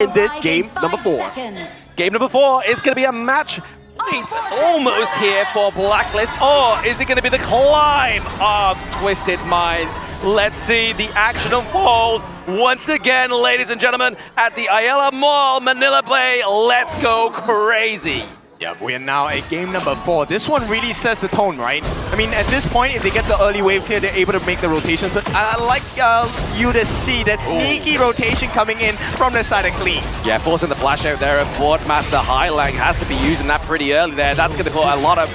in this game number 4. Game number 4 is going to be a match point almost here for Blacklist, or is it going to be the climb of Twisted Minds? Let's see the action unfold once again, ladies and gentlemen, at the Ayala Mall, Manila Bay. Let's go crazy. Yeah, we are now at game number 4. This one really sets the tone, right? I mean, at this point, if they get the early wave here, they're able to make the rotations. But I like you to see that sneaky rotation coming in from the side of Clean. Yeah, forcing the flash out there, and Boardmaster Highlang has to be using that pretty early there. That's going to put a lot of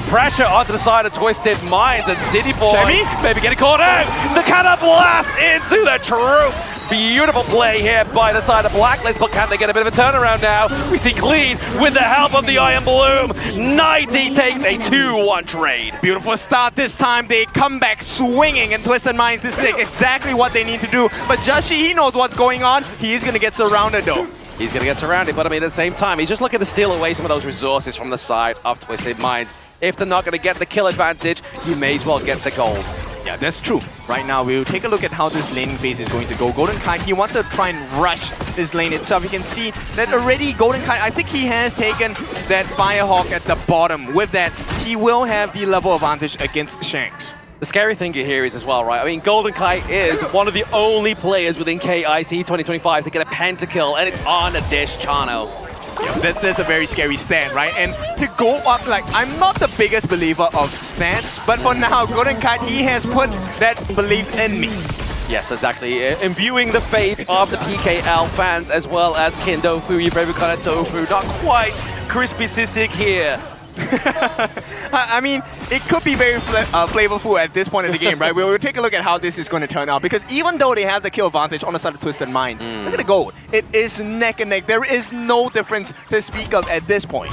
pressure onto the side of Twisted Minds, and City Boy maybe getting caught out. The cannon blast into the troop. Beautiful play here by the side of Blacklist, but can they get a bit of a turnaround now? We see Clean with the help of the Iron Bloom. 90 takes a 2-1 trade. Beautiful start this time. They come back swinging, and Twisted Minds, this is exactly what they need to do. But Joshi, he knows what's going on. He is going to get surrounded though. He's going to get surrounded, but I mean, at the same time, he's just looking to steal away some of those resources from the side of Twisted Minds. If they're not going to get the kill advantage, you may as well get the gold. Yeah, that's true. Right now, we'll take a look at how this laning phase is going to go. Golden Kite, he wants to try and rush this lane itself. You can see that already Golden Kite, I think he has taken that Firehawk at the bottom. With that, he will have the level advantage against Shanks. The scary thing here is as well, right? I mean, Golden Kite is one of the only players within KIC2025 to get a pentakill, and it's on a Dish Chano. Yeah, that's a very scary stand, right? And to go up, like, I'm not the biggest believer of stats, but for now, Golden Kite, he has put that belief in me. Yes, exactly. Imbuing the faith of the PKL fans, as well as Kindofu, your favorite kind of tofu. Not quite crispy sisig here. I mean, it could be very flavorful at this point in the game, right? We'll take a look at how this is going to turn out, because even though they have the kill advantage on the side of Twisted Minds, look at the gold. It is neck and neck. There is no difference to speak of at this point.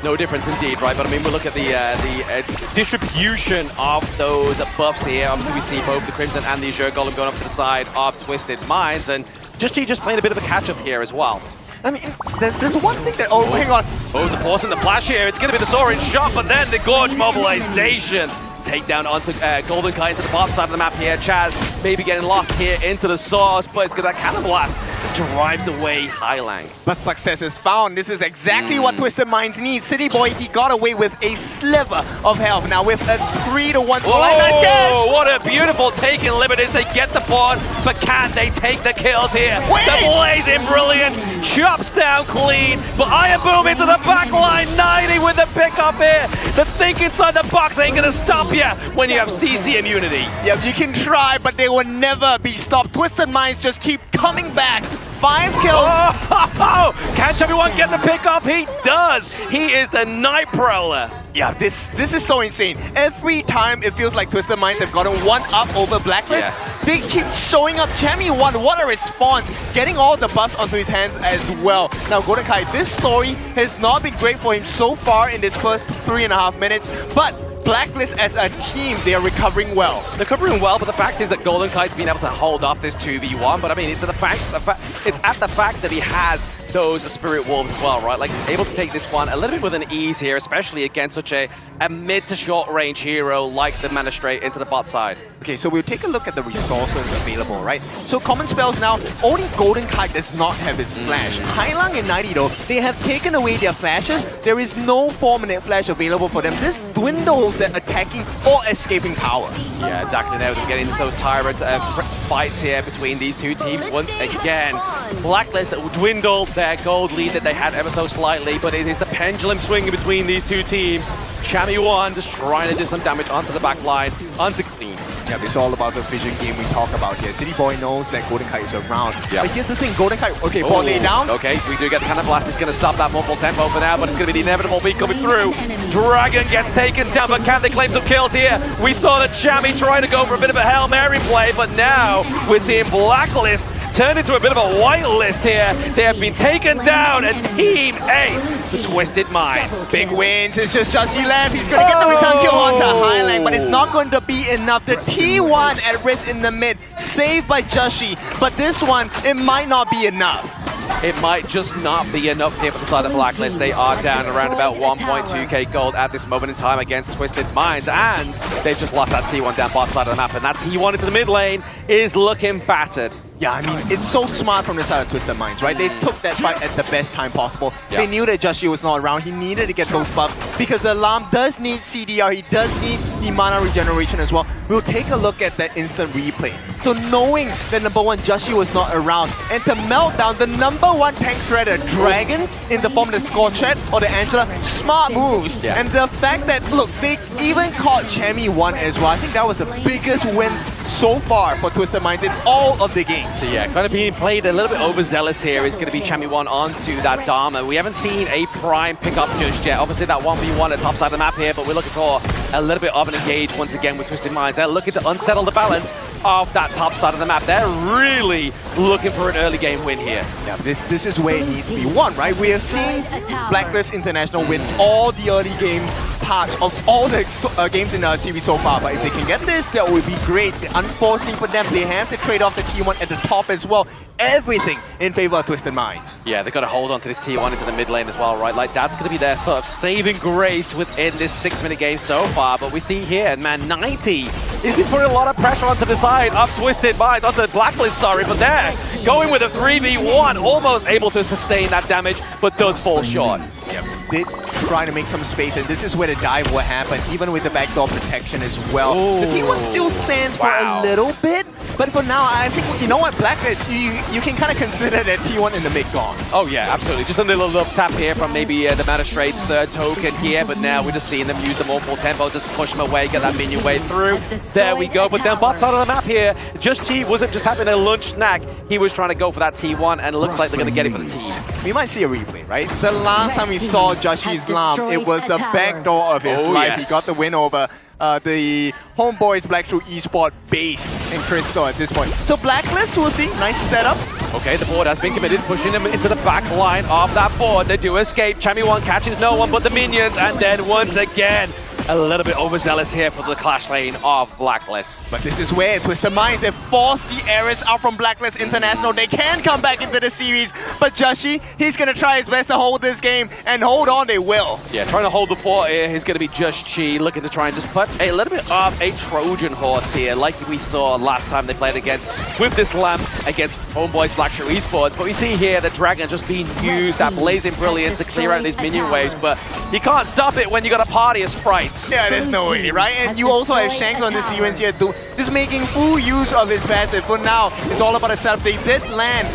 No difference indeed, right? But I mean, we look at the distribution of those buffs here. Obviously, we see both the Crimson and the Azure Golem going up to the side of Twisted Minds, and just playing a bit of a catch-up here as well. I mean, there's one thing that... Oh, hang on. Oh, the force and the flash here. It's going to be the Soaring Shot, but then the Gorge mobilization. Takedown onto Golden Kite to the bottom side of the map here. Chaz maybe getting lost here into the source, but it's got that Cannon Blast that drives away Highlang. But success is found. This is exactly what Twisted Minds need. City Boy, he got away with a sliver of health. Now with a 3-1 score. Nice catch! What a beautiful take in Liberties. They get the board, but can they take the kills here? The Blazing Brilliant chops down Clean, but Iron Boom into the back line. 90 with the pickup here. The think inside the box ain't gonna stop you when you have CC immunity. Yep, you can try, but they will never be stopped. Twisted Minds just keep coming back. 5 kills. Can everyone get the pick up? He does. He is the Night Prowler. Yeah, this is so insane. Every time it feels like Twisted Minds have gotten one up over Blacklist, they keep showing up. Chammy 1, what a response. Getting all the buffs onto his hands as well. Now, Golden Kite, this story has not been great for him so far in this first 3.5 minutes, but Blacklist as a team, they are recovering well. They're recovering well, but the fact is that Golden Kite's been able to hold off this 2v1. But I mean, it's at the fact that he has those Spirit Wolves as well, right? Like, able to take this one a little bit with an ease here, especially against such a mid to short range hero like the Magistrate into the bot side. Okay, so we'll take a look at the resources available, right? So common spells now, only Golden Kite does not have its flash. Highlang and 90 though, they have taken away their flashes. There is no 4-minute flash available for them. This dwindles their attacking or escaping power. Yeah, exactly. Now they're getting those tyrant fights here between these two teams once again. Blacklist dwindled their gold lead that they had ever so slightly, but it is the pendulum swinging between these two teams. Chammy 1 just trying to do some damage onto the back line, onto Clean. Yeah, it's all about the vision game we talk about here. City Boy knows that Golden Kite is around. Yeah. But here's the thing, Golden Kite, okay, ball lay down. Okay, we do get the Cannon Blast. It's going to stop that full tempo for now, but it's going to be the inevitable beat coming through. Dragon gets taken down, but can they claim some kills here? We saw the Chammy trying to go for a bit of a Hail Mary play, but now we're seeing Blacklist turn into a bit of a whitelist here. They have been taken down, and Team Ace, the Twisted Minds. Big wins, it's just Joshi left. He's going to get the return kill onto Highlang, but it's not going to be enough. The T1 at risk in the mid, saved by Joshi, but this one, it might not be enough. It might just not be enough here for the side of Blacklist. They are down around about 1.2k gold at this moment in time against Twisted Minds, and they've just lost that T1 down bot side of the map, and that T1 into the mid lane is looking battered. Yeah, I mean, it's so smart from the side of Twisted Minds, right? They took that fight at the best time possible. Yeah. They knew that Joshi was not around. He needed to get those buffs because the alarm does need CDR. He does need the mana regeneration as well. We'll take a look at that instant replay. So knowing that number one, Joshi was not around, and to melt down the number one tank shredder, Dragon, in the form of the Scorchet or the Angela, smart moves. Yeah. And the fact that, look, they even caught Chemi 1 as well. I think that was the biggest win so far for Twisted Minds in all of the games. So yeah, kind of being played a little bit overzealous here is going to be Chami 1 onto that Dharma. We haven't seen a prime pickup just yet. Obviously that 1v1 at top side of the map here, but we're looking for a little bit of an engage once again with Twisted Minds. They're looking to unsettle the balance of that top side of the map. They're really looking for an early game win here. Yeah, this is where it needs to be won, right? We have seen Blacklist International win all the early game parts of all the games in the series so far, but if they can get this, that would be great. Unfortunately for them, they have to trade off the T1 at the top as well. Everything in favor of Twisted Minds. Yeah, they've got to hold on to this T1 into the mid lane as well, right? Like, that's going to be their sort of saving grace within this 6-minute game so far. But we see here, man, 90 he's been putting a lot of pressure onto the side of Twisted Minds, onto the Blacklist, sorry, but they're going with a 3v1, almost able to sustain that damage, but does fall short. Yep. Did try to make some space, and this is where the dive will happen, even with the backdoor protection as well. Ooh. The T1 still stands for a little bit, but for now, I think, you know what, Blacklist, you can kind of consider that T1 in the mid gone. Oh yeah, absolutely. Just a little tap here from maybe the Magistrate's third token here, but now we're just seeing them use the more full tempo just to push them away, get that minion way through. There we go, but then bot side of the map here, Just wasn't just having a lunch snack, he was trying to go for that T1, and it looks like they're going to get it for the team. We might see a replay, right? The last time we saw Joshi's Lam, it was the backdoor of his life. Yes. He got the win over the Homeboys Black True Esport base in Crystal at this point. So Blacklist, we'll see. Nice setup. Okay, the board has been committed, pushing them into the back line of that board. They do escape. Chami 1 catches no one but the minions, and then once again, a little bit overzealous here for the clash lane of Blacklist. But this is where Twisted Minds have forced the errors out from Blacklist International. They can come back into the series, but Joshi, he's going to try his best to hold this game, and hold on, they will. Yeah, trying to hold the fort here is going to be Just Chi, looking to try and just put a little bit of a Trojan horse here, like we saw last time they played against, with this lamp against Homeboys Black True Esports. But we see here the Dragon just being used, that Blazing Brilliance to clear out these minion waves, but you can't stop it when you got a party of sprites. Yeah, there's no way, right? And you also have Shanks on this defense here too, just making full use of his passive. For now, it's all about a setup. They did land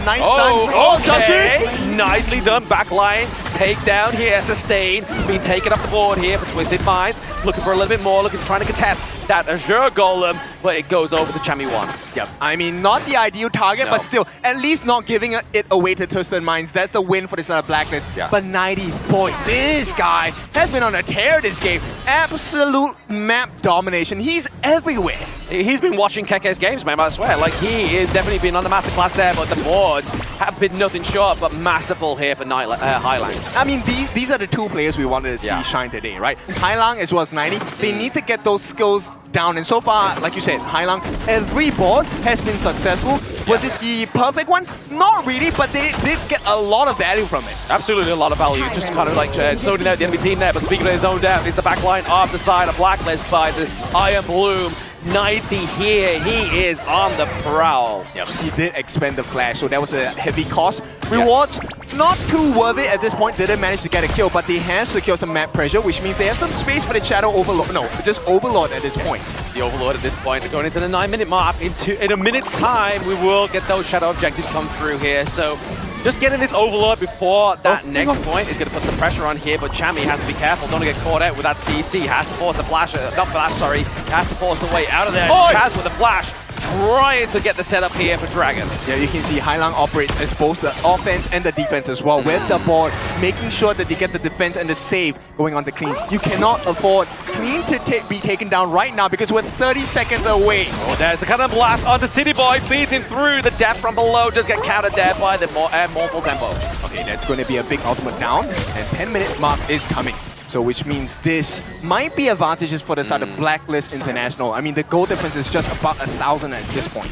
nice stuns. Oh, Joshi! okay. Nicely done, backline, takedown here, sustain, being taken off the board here for Twisted Minds, looking for a little bit more, trying to contest that Azure Golem, but it goes over to Chami 1. Yep. I mean, not the ideal target, No. but still, at least not giving it away to Twisted Minds. That's the win for this Blacklist. Yeah. But 90 points. This guy has been on a tear this game. Absolute map domination. He's everywhere. He's been watching KK's games, man, I swear. Like, he is definitely been on the masterclass there, but the boards have been nothing short, but masterful here for Highland. I mean, these are the two players we wanted to see shine today, right? Hailang as well as 90. They need to get those skills down, and so far, like you said, Hailang, every board has been successful. Was it the perfect one? Not really, but they did get a lot of value from it. Absolutely a lot of value, just kind of like sorting out the enemy team there, but speaking of his own down, it's the back line off the side of Blacklist by the Iron Bloom. 90 here, he is on the prowl. Yep, he did expend the flash, so that was a heavy cost. Rewards, not too worth it at this point, didn't manage to get a kill, but they have secured some map pressure, which means they have some space for the Shadow Overlord. No, just Overlord at this point. The Overlord at this point, going into the 9-minute mark. In a minute's time, we will get those Shadow objectives come through here, so just getting this Overlord before that next point is going to put some pressure on here, but Chami has to be careful, don't get caught out with that CC, has to force the flash, not flash, sorry, has to force the way out of there. Chaz with the flash, trying to get the setup here for Dragon. Yeah, you can see Hailang operates as both the offense and the defense as well, with the board, making sure that they get the defense and the save going on to Clean. You cannot afford Clean to be taken down right now because we're 30 seconds away. Oh, there's the cannon blast onto City Boy, feeds him through, the death from below, just get countered there by the more full tempo. Okay, that's going to be a big ultimate down, and 10-minute mark is coming. So which means this might be advantages for the side of Blacklist International. I mean, the goal difference is just about 1,000 at this point.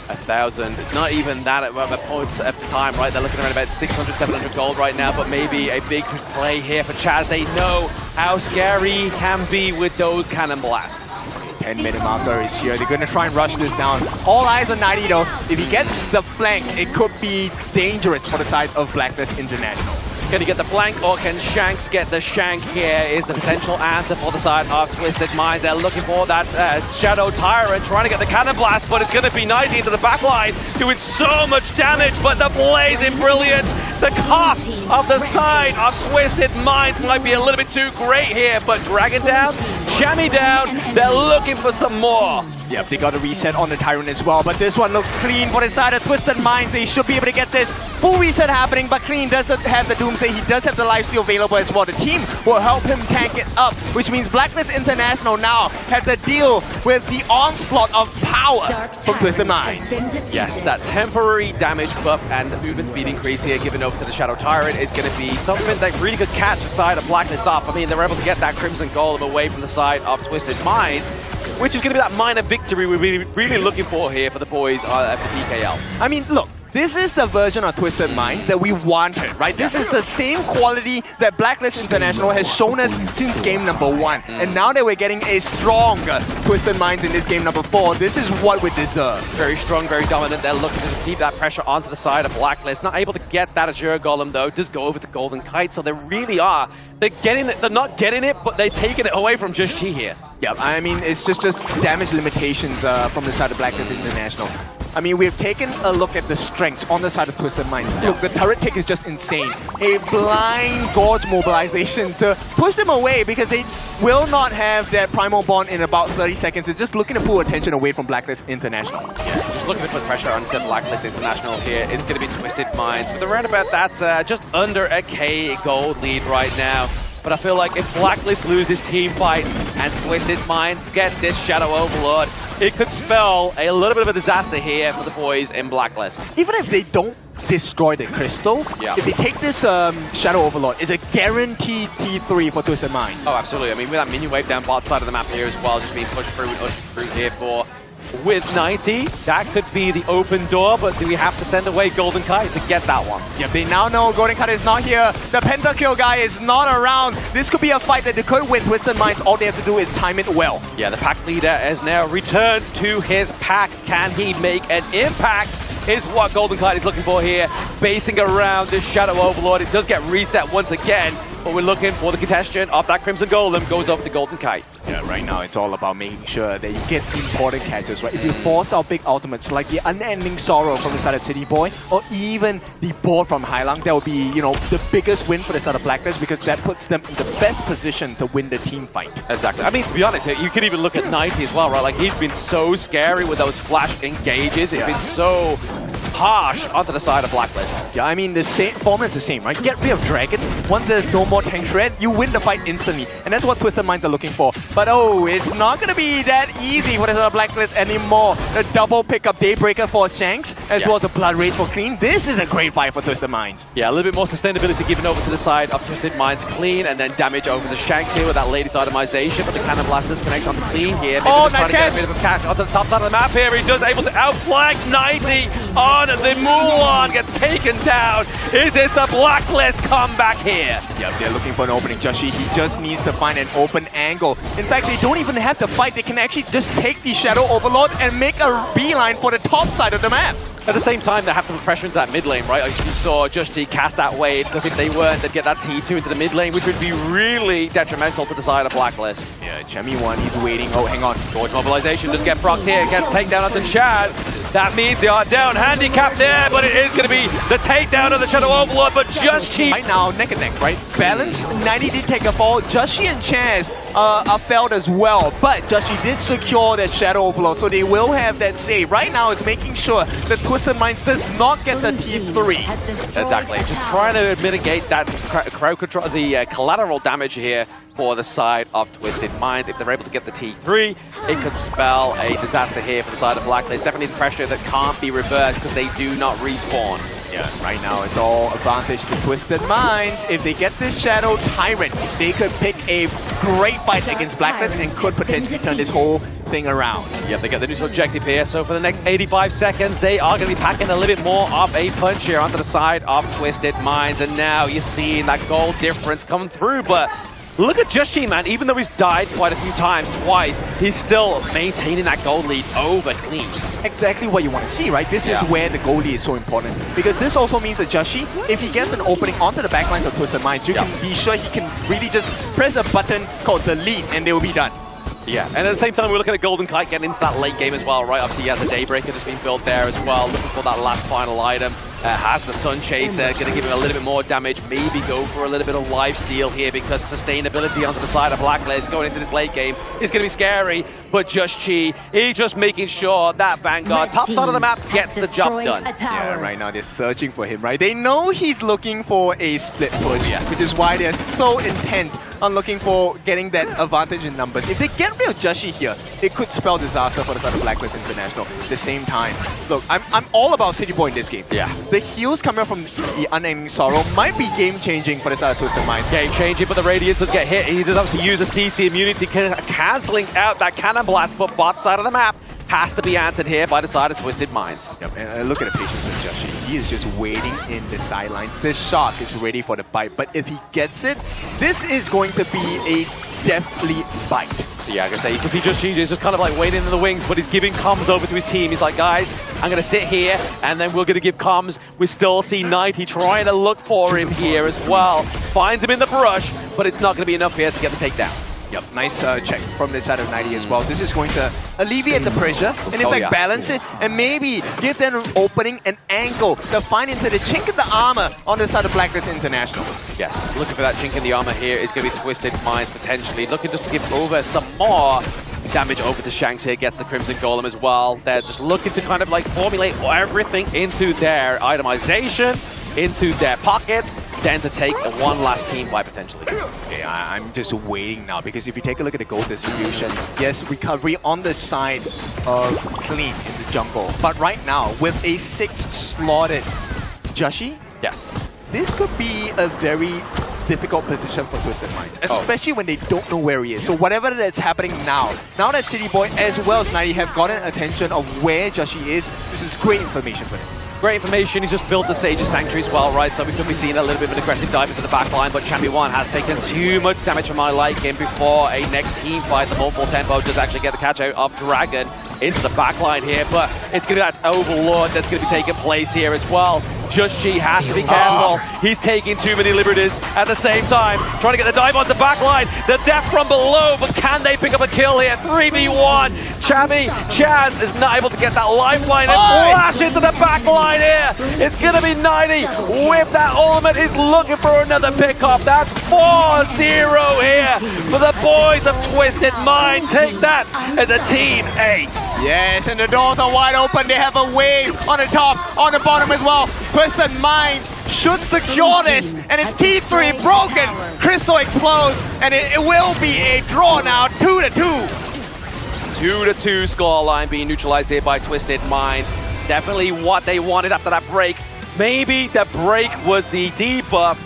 1,000, not even that at points at the time, right? They're looking around about 600, 700 gold right now, but maybe a big play here for Chaz. They know how scary he can be with those cannon blasts. 10-minute marker is here. They're going to try and rush this down. All eyes on 90 though. If he gets the flank, it could be dangerous for the side of Blacklist International. Can he get the flank or can Shanks get the shank here is the potential answer for the side of Twisted Minds. They're looking for that Shadow Tyrant, trying to get the Cannon Blast, but it's going to be 90 into the backline, doing so much damage, but the Blazing Brilliance, the cost of the side of Twisted Minds might be a little bit too great here, but Dragon down, Chamois down, they're looking for some more. Yep, they got a reset on the Tyrant as well, but this one looks clean for the side of Twisted Minds. They should be able to get this full reset happening, but Clean doesn't have the Doomsday. He does have the lifesteal available as well. The team will help him tank it up, which means Blacklist International now have to deal with the onslaught of power from Twisted Minds. Yes, that temporary damage buff and the movement speed increase here given over to the Shadow Tyrant is going to be something that really could catch the side of Blacklist off. I mean, they're able to get that Crimson Golem away from the side of Twisted Minds, which is going to be that minor victory we're really looking for here for the boys at the PKL. I mean, look, this is the version of Twisted Minds that we wanted, right? This is the same quality that Blacklist International has shown us since game number 1. And now that we're getting a stronger Twisted Minds in this game number 4, this is what we deserve. Very strong, very dominant. They're looking to just keep that pressure onto the side of Blacklist. Not able to get that Azure Golem though, does go over to Golden Kite, so they really are. They're getting it, they're not getting it, but they're taking it away from Just Chi here. Yeah, I mean, it's just damage limitations from the side of Blacklist International. I mean, we've taken a look at the strengths on the side of Twisted Minds. Look, the turret pick is just insane. A blind Gorge mobilization to push them away because they will not have that Primal Bond in about 30 seconds. They're just looking to pull attention away from Blacklist International. Yeah, just looking to put pressure onto Blacklist International here. It's going to be Twisted Minds. With around about that, just under a K gold lead right now. But I feel like if Blacklist lose this team fight and Twisted Minds get this Shadow Overlord, it could spell a little bit of a disaster here for the boys in Blacklist. Even if they don't destroy the crystal, if they take this Shadow Overlord, it's a guaranteed T3 for Twisted Minds. Oh, absolutely. I mean, with that minion wave down bot side of the map here as well, just being pushed through here for with 90, that could be the open door, but do we have to send away Golden Kite to get that one? Yeah, they now know Golden Kite is not here. The pentakill guy is not around. This could be a fight that they could win. Twisted Minds, all they have to do is time it well. Yeah, the pack leader has now returned to his pack. Can he make an impact? Is what Golden Kite is looking for here. Basing around this Shadow Overlord. It does get reset once again, but we're looking for the congestion of that Crimson Golem. Goes over to Golden Kite. Yeah, right now it's all about making sure that you get important catches, right? If you force out big ultimates like the Unending Sorrow from the side of City Boy, or even the board from Hailang, that would be, you know, the biggest win for the side of Blacklist because that puts them in the best position to win the team fight. Exactly. I mean, to be honest, you could even look at 90 as well, right? Like, he's been so scary with those flash engages. It's been so harsh onto the side of Blacklist. Yeah, I mean, the same formula is the same, right? Get rid of Dragon. Once there's no more tank shred, you win the fight instantly. And that's what Twisted Minds are looking for. But oh, it's not going to be that easy for the Blacklist anymore. The double pickup Daybreaker for Shanks, as well as the Blood Rage for Clean. This is a great fight for Twisted Minds. Yeah, a little bit more sustainability given over to the side of Twisted Minds. Clean, and then damage over the Shanks here with that Lady's itemization. But the Cannon Blasters connect on the Clean here. Maybe oh, trying nice to get a bit of a catch onto the top side of the map here. He does able to outflank 90 on the Mulan. Gets taken down. Is this the Blacklist comeback here? Yep, they're looking for an opening. Just he just needs to find an open angle. In fact, they don't even have to fight. They can actually just take the Shadow Overlord and make a beeline for the top side of the map. At the same time, they have to put pressure into that mid lane, right? Like you saw Just Chi cast that wave, because if they weren't, they'd get that T2 into the mid lane, which would be really detrimental to the side of Blacklist. Yeah, Chemi 1, he's waiting. Oh, hang on. Gorge mobilization does get procced here, gets takedown onto Chaz. That means they are down handicap there, but it is going to be the takedown of the Shadow Overlord, but Just Chi... Right now, neck and neck, right? Balance, 90 did take a fall. Just Chi and Chaz are felled as well, but Just Chi did secure that Shadow Overlord, so they will have that save. Right now, it's making sure that Twisted Minds does not get the T3. Exactly, just trying to mitigate that crowd control, the collateral damage here for the side of Twisted Minds. If they're able to get the T3, it could spell a disaster here for the side of Blacklist. Definitely the pressure that can't be reversed because they do not respawn. Yeah, right now it's all advantage to Twisted Minds. If they get this Shadow Tyrant, they could pick a great fight against Blacklist and could potentially turn this whole thing around. Yeah, they get the neutral objective here. So for the next 85 seconds, they are going to be packing a little bit more of a punch here onto the side of Twisted Minds. And now you're seeing that goal difference come through, but Look at Just G, man. Even though he's died quite a few times, twice, he's still maintaining that gold lead over Clean. Exactly what you want to see, right? This is where the goal lead is so important. Because this also means that Joshi, if he gets an opening onto the backlines of Twisted Minds, you can be sure he can really just press a button called delete and they will be done. Yeah, and at the same time, we're looking at Golden Kite getting into that late game as well, right? Obviously, he has a Daybreaker that's been built there as well, looking for that last final item. Has the Sun Chaser, going to give him a little bit more damage, maybe go for a little bit of lifesteal here because sustainability onto the side of Blacklist going into this late game is going to be scary, but Just Chi, he's just making sure that Vanguard, top side of the map, gets the job done. Yeah, right now they're searching for him, right? They know he's looking for a split push, which is why they're so intent on looking for getting that advantage in numbers. If they get rid of Joshi here, it could spell disaster for the side of Blacklist International. At the same time, look, I'm all about City Boy in this game. Yeah. The heals coming from the Unending Sorrow might be game-changing for the side of Twisted Minds. Game-changing, but the Radiance does get hit. He does obviously use a CC immunity, cancelling out that Cannon Blast, but bot side of the map has to be answered here by the side of Twisted Minds. Yep, and look at the patience of Joshi. He is just waiting in the sidelines. This shark is ready for the bite, but if he gets it, this is going to be a deathly bite. Yeah, I can say, you can see Just Chi is just kind of like waiting in the wings, but he's giving comms over to his team. He's like, guys, I'm going to sit here, and then we're going to give comms. We still see 90 trying to look for him here as well. Finds him in the brush, but it's not going to be enough here to get the takedown. Yep, nice check from the side of 90 as well. This is going to alleviate the pressure and in fact balance it and maybe give them an opening, an angle to find into the chink in the armor on the side of Blacklist International. Yes, looking for that chink in the armor here is going to be Twisted Minds potentially. Looking just to give over some more damage over to Shanks here, gets the Crimson Golem as well. They're just looking to kind of like formulate everything into their itemization, into their pockets, then to take one last team fight potentially. Okay, I'm just waiting now because if you take a look at the gold distribution, yes, recovery on the side of Clean in the jungle. But right now, with a 6-slotted Joshi, yes, this could be a very difficult position for Twisted Minds, especially when they don't know where he is. So whatever that's happening now that City Boy as well as 90 have gotten attention of where Joshi is, this is great information for them. Great information. He's just built the Sage's Sanctuary as well, right? So we could be seeing a little bit of an aggressive dive into the backline, but Champion 1 has taken too much damage from my liking before a next team fight. The multiple tempo does actually get the catch out of Dragon into the backline here, but it's going to be that Overlord that's going to be taking place here as well. Just Chi has to be careful. He's taking too many liberties at the same time, trying to get the dive onto the backline. The death from below, but can they pick up a kill here? 3v1. Chaz is not able to get that lifeline and flash into the backline here. It's going to be 90 with that ultimate. He's looking for another pickup. That's 4-0 here for the boys of Twisted Mind. Take that as a team ace. Yes, and the doors are wide open. They have a wave on the top, on the bottom as well. Twisted Minds should secure this, and it's T3 broken. Crystal explodes, and it will be a draw now, 2-2. 2-2 scoreline being neutralized here by Twisted Minds. Definitely what they wanted after that break. Maybe the break was the debuff.